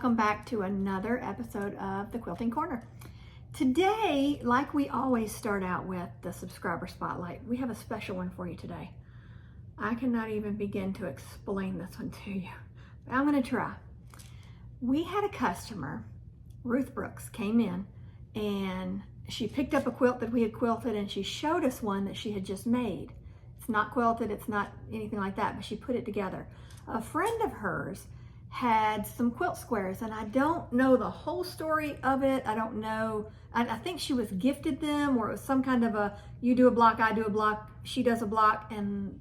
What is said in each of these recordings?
welcome back to another episode of the Quilting Corner. Today, like we always start out with the subscriber spotlight, we have a special one for you today. I cannot even begin to explain this one to you, but I'm going to try. We had a customer, Ruth Brooks, came in and she picked up a quilt that we had quilted and she showed us one that she had just made. It's not quilted, it's not anything like that, but she put it together. A friend of hers had some quilt squares and I don't know the whole story of it. I don't know. I think she was gifted them, or it was some kind of a, you do a block, I do a block, she does a block, and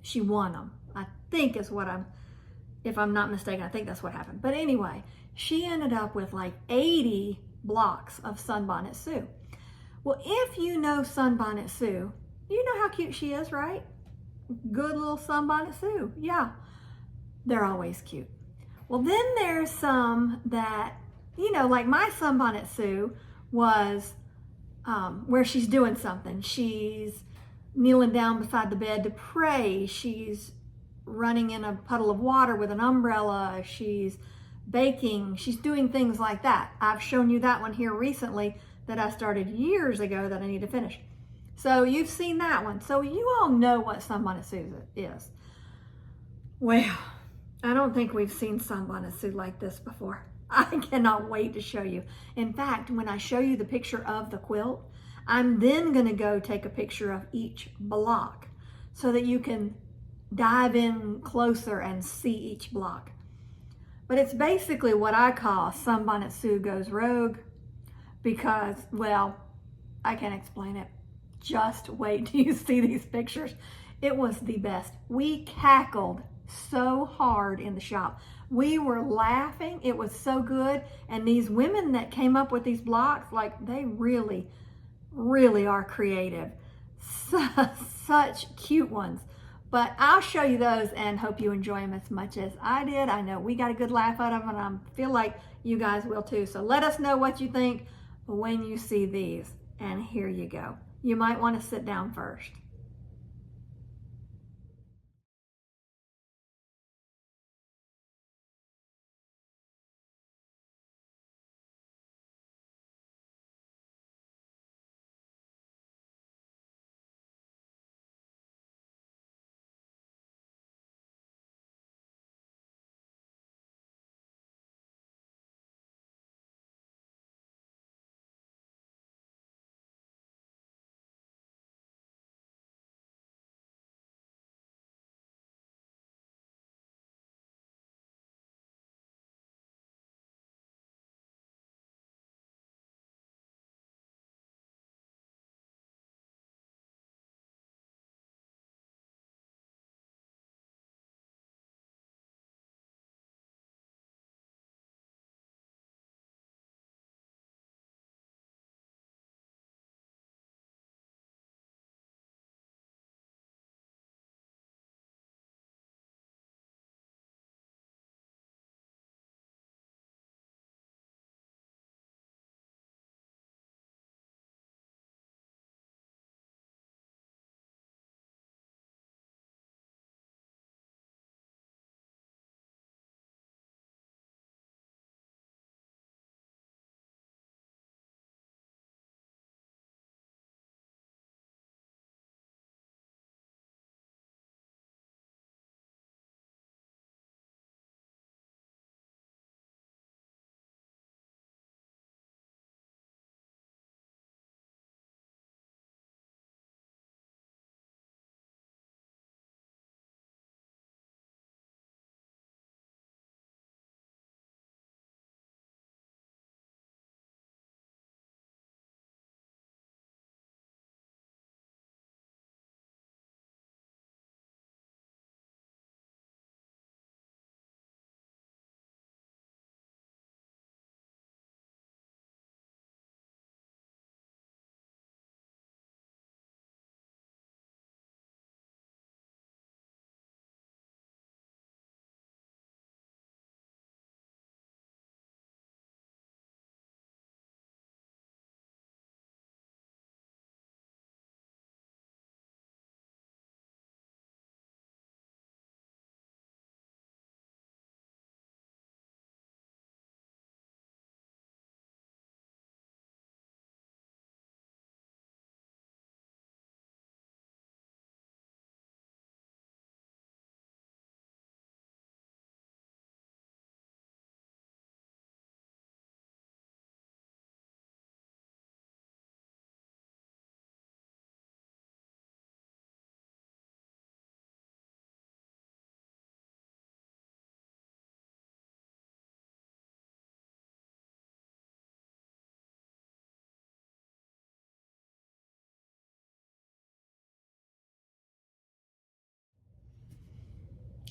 she won them. I think is what if I'm not mistaken, I think that's what happened. But anyway, she ended up with like 80 blocks of Sunbonnet Sue. Well, if you know Sunbonnet Sue, you know how cute she is, right? Good little Sunbonnet Sue. Yeah, they're always cute. Well, then there's some that, you know, like my Sunbonnet Sue was where she's doing something. She's kneeling down beside the bed to pray. She's running in a puddle of water with an umbrella. She's baking. She's doing things like that. I've shown you that one here recently that I started years ago that I need to finish. So you've seen that one. So you all know what Sunbonnet Sue is. Well, I don't think we've seen Sunbonnet Sue like this before. I cannot wait to show you. In fact, when I show you the picture of the quilt, I'm then going to go take a picture of each block so that you can dive in closer and see each block. But it's basically what I call Sunbonnet Sue goes rogue because, well, I can't explain it. Just wait till you see these pictures. It was the best. We cackled so hard in the shop. We were laughing. It was so good. And these women that came up with these blocks, like, they really, really are creative. Such cute ones. But I'll show you those and hope you enjoy them as much as I did. I know we got a good laugh out of them and I feel like you guys will too. So let us know what you think when you see these. And here you go. You might want to sit down first.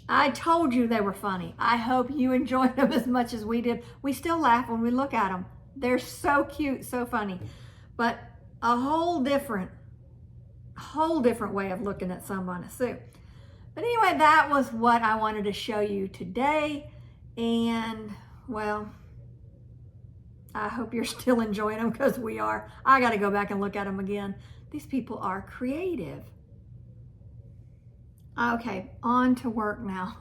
I told you they were funny. I hope you enjoyed them as much as we did. We still laugh when we look at them. They're so cute, so funny. But a whole different way of looking at Sunbonnet Sue. But anyway, that was what I wanted to show you today. And, well, I hope you're still enjoying them because we are. I got to go back and look at them again. These people are creative. Okay, on to work now.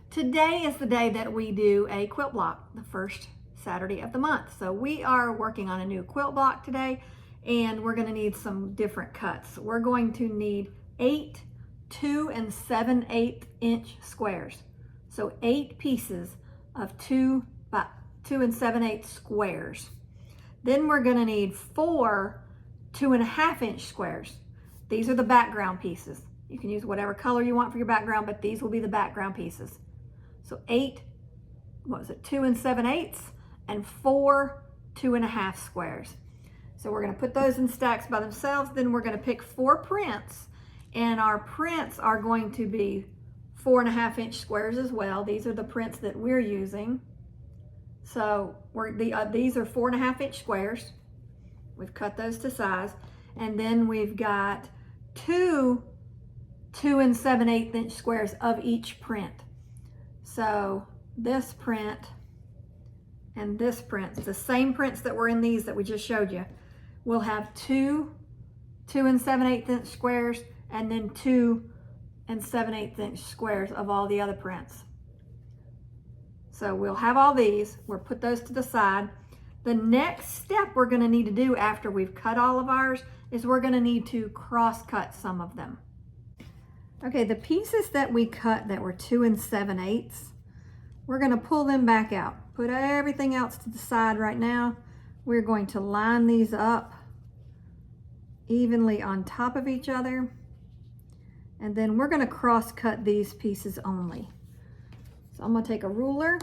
Today is the day that we do a quilt block, the first Saturday of the month. So we are working on a new quilt block today, and we're going to need some different cuts. We're going to need 8 2 7/8 inch squares. So 8 pieces of 2 by 2 7/8 squares. Then we're going to need 4 2.5 inch squares. These are the background pieces. You can use whatever color you want for your background, but these will be the background pieces. So 8, 2 7/8 and 4 2.5 squares. So we're going to put those in stacks by themselves. Then we're going to pick 4 prints, and our prints are going to be 4.5 inch squares as well. These are the prints that we're using. So these are 4.5 inch squares. We've cut those to size. And then we've got 2 2 7/8 inch squares of each print. So this print and this print, the same prints that were in these that we just showed you, we'll have 2 2 7/8 inch squares, and then 2 7/8 inch squares of all the other prints. So we'll have all these. We'll put those to the side. The next step we're going to need to do after we've cut all of ours is we're going to need to cross cut some of them. Okay, the pieces that we cut that were 2 7/8, we're going to pull them back out. Put everything else to the side right now. We're going to line these up evenly on top of each other. And then we're going to cross cut these pieces only. So I'm going to take a ruler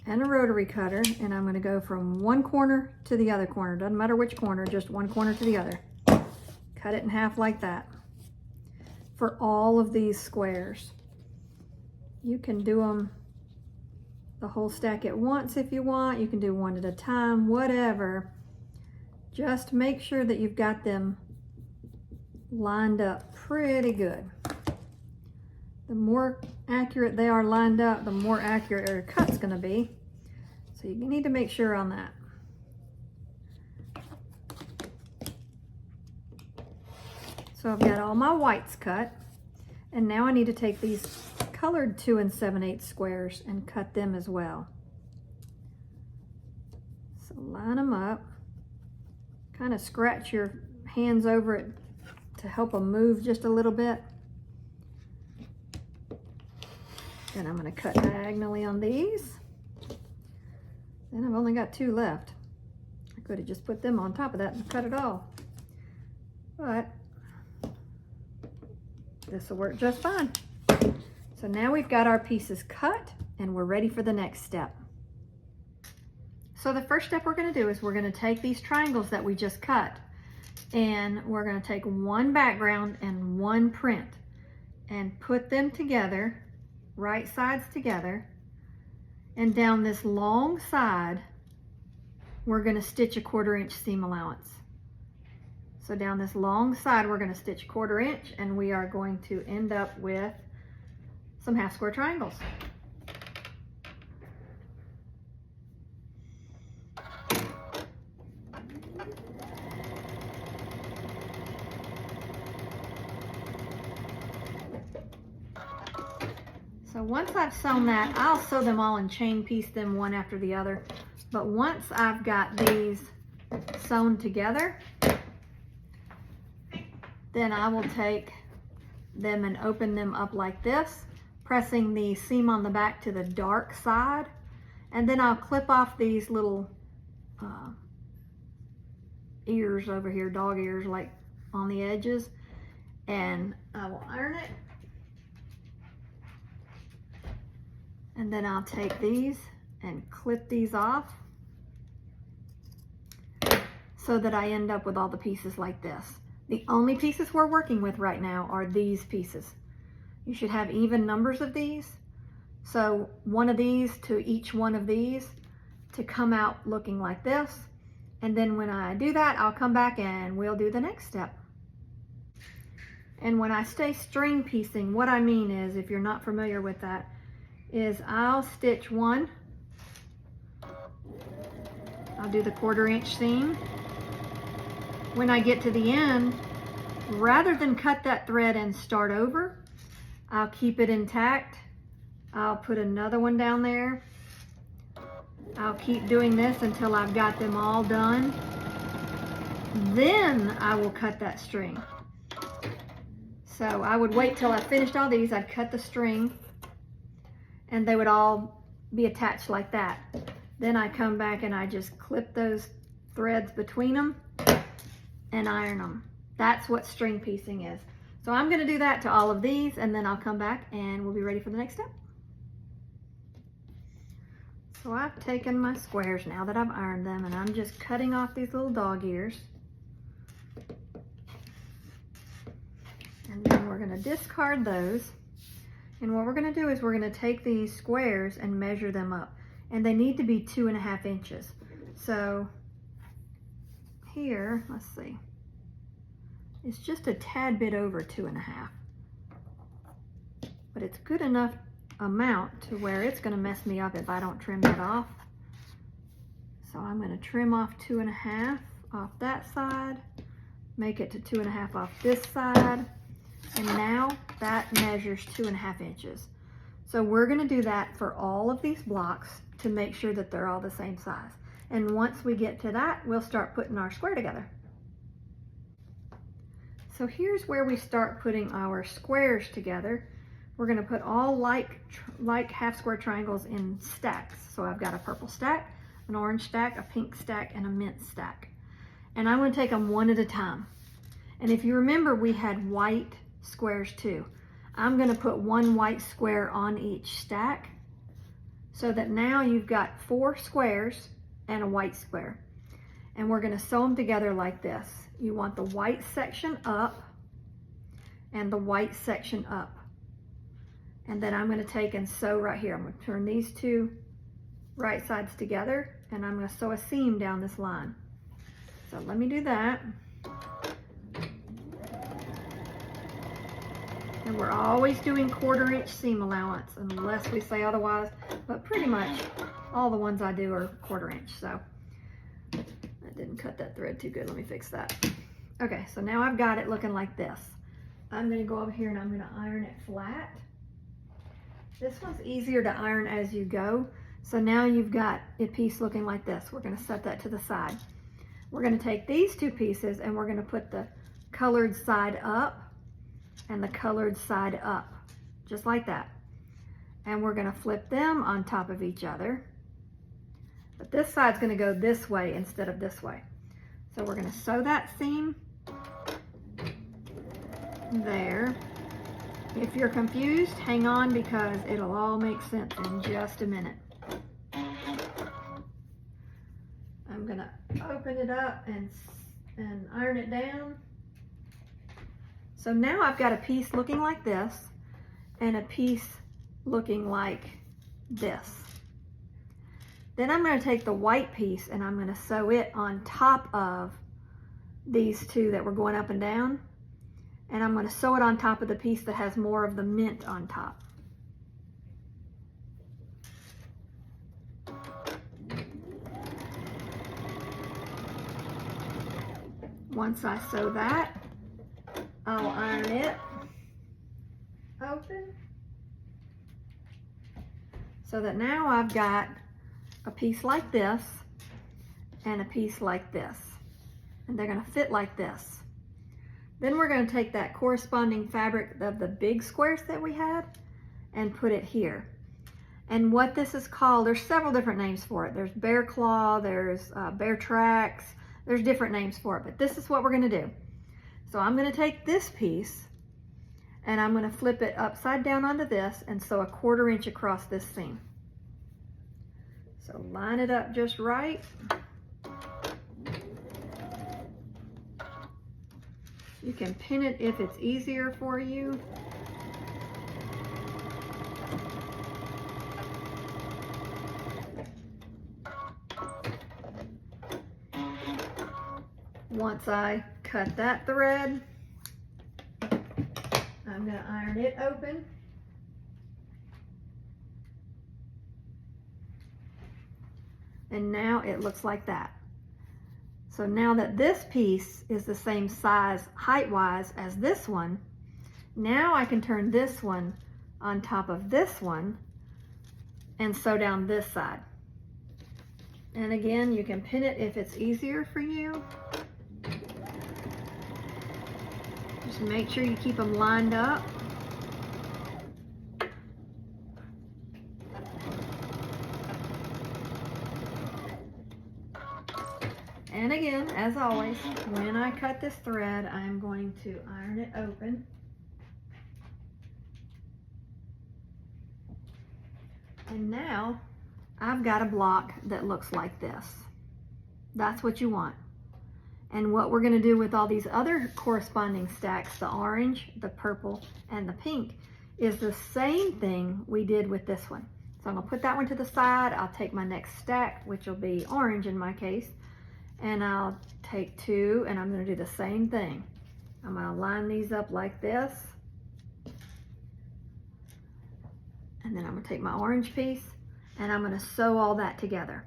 and a rotary cutter, and I'm going to go from one corner to the other corner. Doesn't matter which corner, just one corner to the other. Cut it in half like that for all of these squares. You can do them the whole stack at once if you want. You can do one at a time, whatever. Just make sure that you've got them lined up pretty good. The more accurate they are lined up, the more accurate your cut's going to be. So you need to make sure on that. So I've got all my whites cut, and now I need to take these colored 2 7/8 squares and cut them as well. So line them up, kind of scratch your hands over it to help them move just a little bit. Then I'm going to cut diagonally on these. Then I've only got 2 left. I could have just put them on top of that and cut it all, but this will work just fine. So now we've got our pieces cut and we're ready for the next step. So the first step we're going to do is we're going to take these triangles that we just cut, and we're going to take one background and one print and put them together, right sides together, and down this long side we're going to stitch a 1/4 inch seam allowance. So down this long side we're going to stitch 1/4 inch, and we are going to end up with some half square triangles. So once I've sewn that, I'll sew them all and chain piece them one after the other. But once I've got these sewn together, then I will take them and open them up like this, pressing the seam on the back to the dark side. And then I'll clip off these little ears over here, dog ears, like on the edges. And I will iron it. And then I'll take these and clip these off so that I end up with all the pieces like this. The only pieces we're working with right now are these pieces. You should have even numbers of these. So one of these to each one of these to come out looking like this. And then when I do that, I'll come back and we'll do the next step. And when I say string piecing, what I mean is, if you're not familiar with that, is I'll stitch one. I'll do the 1/4 inch seam. When I get to the end, rather than cut that thread and start over, I'll keep it intact. I'll put another one down there. I'll keep doing this until I've got them all done. Then I will cut that string. So I would wait till I finished all these. I'd cut the string and they would all be attached like that. Then I come back and I just clip those threads between them and iron them. That's what string piecing is. So I'm going to do that to all of these, and then I'll come back and we'll be ready for the next step. So I've taken my squares now that I've ironed them, and I'm just cutting off these little dog ears. And then we're going to discard those. And what we're going to do is we're going to take these squares and measure them up. And they need to be 2.5 inches. So here, let's see. It's just a tad bit over 2.5. But it's good enough amount to where it's going to mess me up if I don't trim that off. So I'm going to trim off 2.5 off that side, make it to 2.5 off this side, and now that measures 2.5 inches. So we're going to do that for all of these blocks to make sure that they're all the same size. And once we get to that, we'll start putting our square together. So here's where we start putting our squares together. We're going to put all like half square triangles in stacks. So I've got a purple stack, an orange stack, a pink stack, and a mint stack. And I'm going to take them one at a time. And if you remember, we had white squares too. I'm going to put one white square on each stack so that now you've got 4 squares and a white square. And we're going to sew them together like this. You want the white section up and the white section up. And then I'm going to take and sew right here. I'm going to turn these 2 right sides together, and I'm going to sew a seam down this line. So let me do that. And we're always doing 1/4 inch seam allowance unless we say otherwise, but pretty much all the ones I do are 1/4 inch. So I didn't cut that thread too good. Let me fix that. Okay, so now I've got it looking like this. I'm going to go over here and I'm going to iron it flat. This one's easier to iron as you go. So now you've got a piece looking like this. We're going to set that to the side. We're going to take these 2 pieces and we're going to put the colored side up and the colored side up, just like that. And we're going to flip them on top of each other. But this side's going to go this way instead of this way. So we're going to sew that seam there. If you're confused, hang on because it'll all make sense in just a minute. I'm going to open it up and iron it down. So now I've got a piece looking like this and a piece looking like this. Then I'm going to take the white piece and I'm going to sew it on top of these 2 that were going up and down. And I'm going to sew it on top of the piece that has more of the mint on top. Once I sew that, I'll iron it open so that now I've got a piece like this and a piece like this, and they're going to fit like this. Then we're going to take that corresponding fabric of the big squares that we had and put it here. And what this is called, there's several different names for it. There's bear claw, there's bear tracks, there's different names for it, but this is what we're going to do. So I'm going to take this piece and I'm going to flip it upside down onto this and sew a 1/4 inch across this seam. So line it up just right. You can pin it if it's easier for you. Once I cut that thread, I'm going to iron it open. And now it looks like that. So now that this piece is the same size height-wise as this one, now I can turn this one on top of this one and sew down this side. And again, you can pin it if it's easier for you. Just make sure you keep them lined up. And again, as always, when I cut this thread, I'm going to iron it open. And now I've got a block that looks like this. That's what you want. And what we're going to do with all these other corresponding stacks, the orange, the purple, and the pink, is the same thing we did with this one. So I'm going to put that one to the side. I'll take my next stack, which will be orange in my case, and I'll take two, and I'm going to do the same thing. I'm going to line these up like this. And then I'm going to take my orange piece, and I'm going to sew all that together.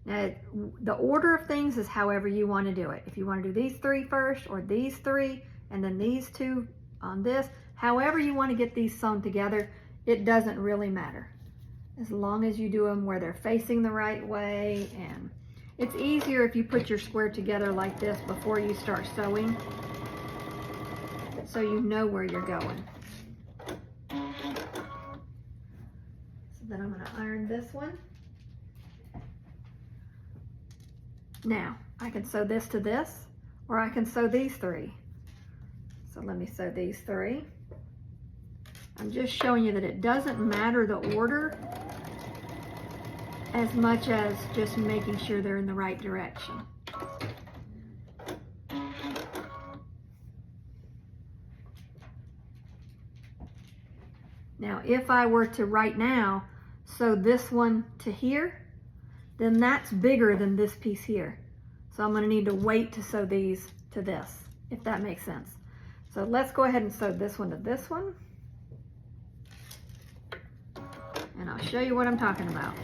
Now, the order of things is however you want to do it. If you want to do these three first, or these three, and then these two on this, however you want to get these sewn together, it doesn't really matter. As long as you do them where they're facing the right way, and it's easier if you put your square together like this before you start sewing, so you know where you're going. So then I'm going to iron this one. Now, I can sew this to this, or I can sew these three. So let me sew these three. I'm just showing you that it doesn't matter the order as much as just making sure they're in the right direction. Now, if I were to right now sew this one to here, then that's bigger than this piece here. So I'm going to need to wait to sew these to this, if that makes sense. So let's go ahead and sew this one to this one. And I'll show you what I'm talking about.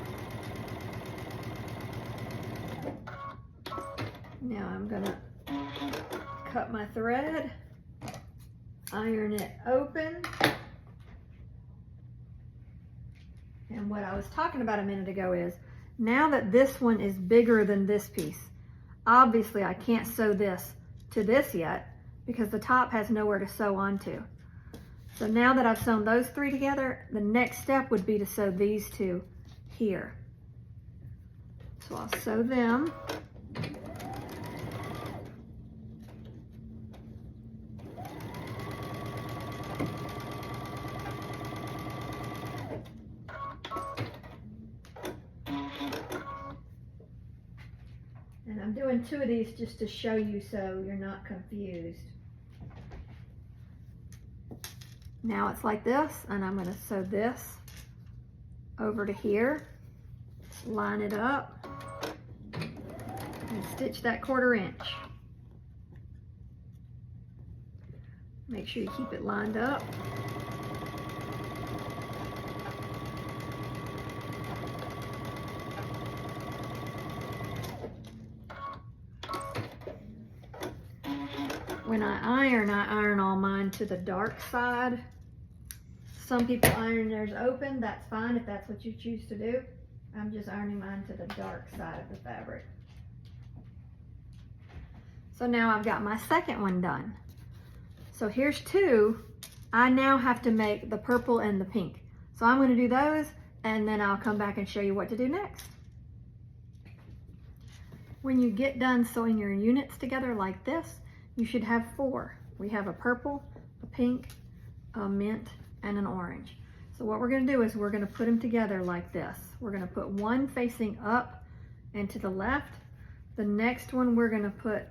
Now I'm going to cut my thread, iron it open. And what I was talking about a minute ago is, now that this one is bigger than this piece, obviously I can't sew this to this yet because the top has nowhere to sew onto. So now that I've sewn those three together, the next step would be to sew these two here. So I'll sew them. And I'm doing two of these just to show you so you're not confused. Now it's like this, and I'm going to sew this over to here, line it up, and stitch that 1/4 inch. Make sure you keep it lined up. When I iron all mine to the dark side. Some people iron theirs open. That's fine if that's what you choose to do. I'm just ironing mine to the dark side of the fabric. So now I've got my second one done. So here's two. I now have to make the purple and the pink. So I'm going to do those, and then I'll come back and show you what to do next. When you get done sewing your units together like this, you should have 4. We have a purple, a pink, a mint, and an orange. So what we're going to do is we're going to put them together like this. We're going to put one facing up and to the left. The next one we're going to put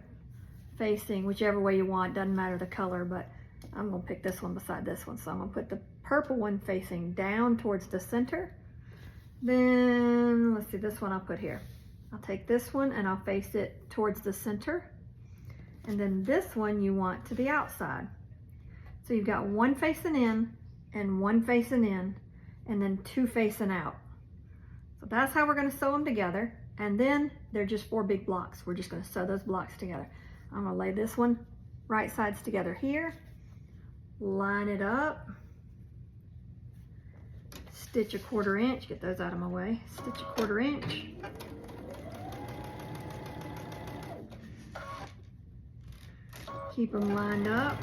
facing whichever way you want, doesn't matter the color, but I'm going to pick this one beside this one. So I'm going to put the purple one facing down towards the center. Then let's see, this one I'll put here. I'll take this one and I'll face it towards the center. And then this one you want to the outside. So you've got one facing in and one facing in, and then two facing out. So that's how we're going to sew them together. And then they're just 4 big blocks. We're just going to sew those blocks together. I'm going to lay this one right sides together here, line it up, stitch a 1/4 inch, get those out of my way, stitch a 1/4 inch, keep them lined up.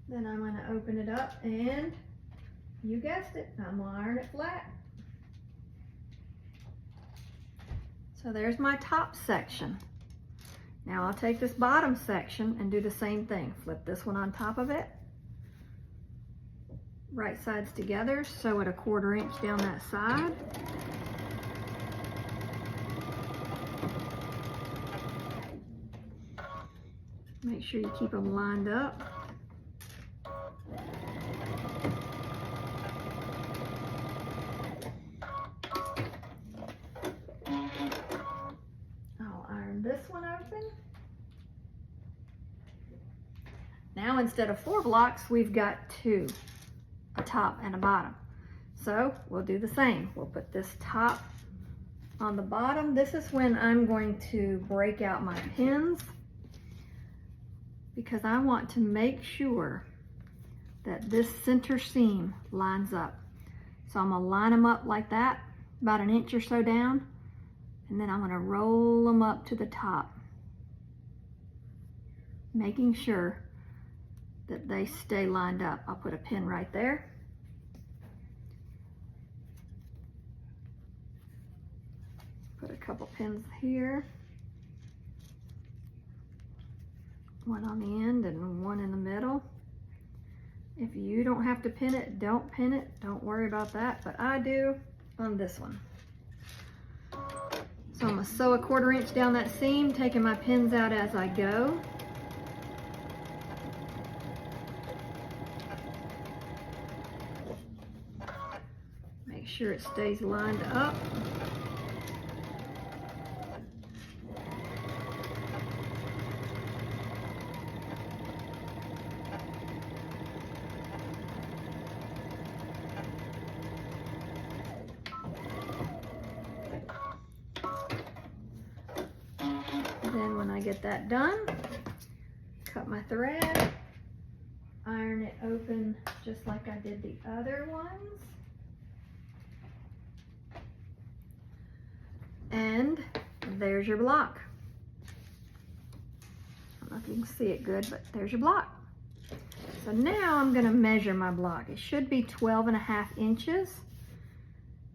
Then I'm going to open it up and, you guessed it, I'm going to iron it flat. So there's my top section. Now I'll take this bottom section and do the same thing. Flip this one on top of it. Right sides together, sew it a 1/4 inch down that side. Make sure you keep them lined up. I'll iron this one open. Now instead of 4 blocks, we've got 2, a top and a bottom. So we'll do the same. We'll put this top on the bottom. This is when I'm going to break out my pins, because I want to make sure that this center seam lines up. So I'm gonna line them up like that, about 1 inch or so down, and then I'm gonna roll them up to the top, making sure that they stay lined up. I'll put a pin right there. Put a couple pins here. One on the end and one in the middle. If you don't have to pin it, don't pin it. Don't worry about that, but I do on this one. So I'm gonna sew a 1/4 inch down that seam, taking my pins out as I go. Make sure it stays lined up. Then when I get that done, cut my thread, iron it open just like I did the other ones. And there's your block. I don't know if you can see it good, but there's your block. So now I'm going to measure my block. It should be 12.5 inches.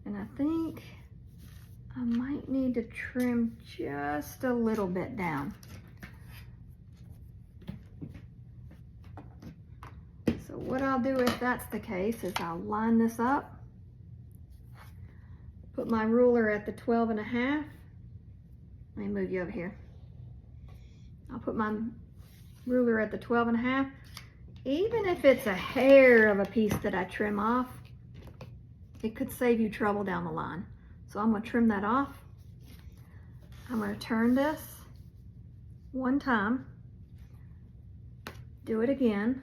And I think I might need to trim just a little bit down. So what I'll do if that's the case is I'll line this up, put my ruler at the 12.5. Let me move you over here. I'll put my ruler at the 12.5. Even if it's a hair of a piece that I trim off, it could save you trouble down the line. So I'm going to trim that off. I'm going to turn this one time, do it again.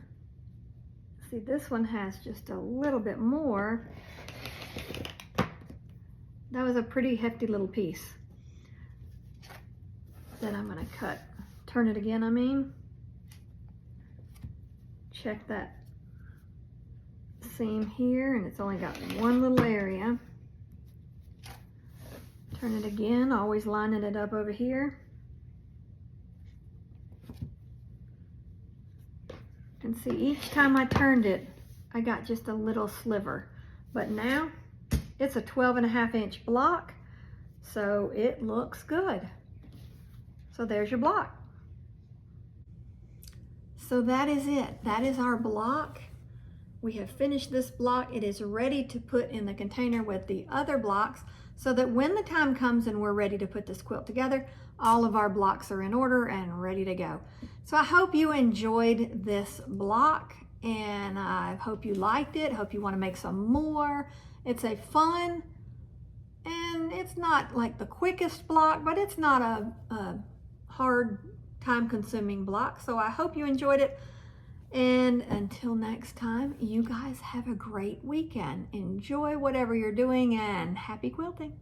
See, this one has just a little bit more. That was a pretty hefty little piece. Then I'm going to cut, turn it again, I mean. Check that seam here, and it's only got one little area. Turn it again, always lining it up over here. And see, each time I turned it, I got just a little sliver. But now, it's a 12.5 inch block, so it looks good. So there's your block. So that is it. That is our block. We have finished this block. It is ready to put in the container with the other blocks, so that when the time comes and we're ready to put this quilt together, all of our blocks are in order and ready to go. So I hope you enjoyed this block, and I hope you liked it. Hope you want to make some more. It's a fun, and it's not like the quickest block, but it's not a hard, time-consuming block. So I hope you enjoyed it. And until next time, you guys have a great weekend. Enjoy whatever you're doing, and happy quilting.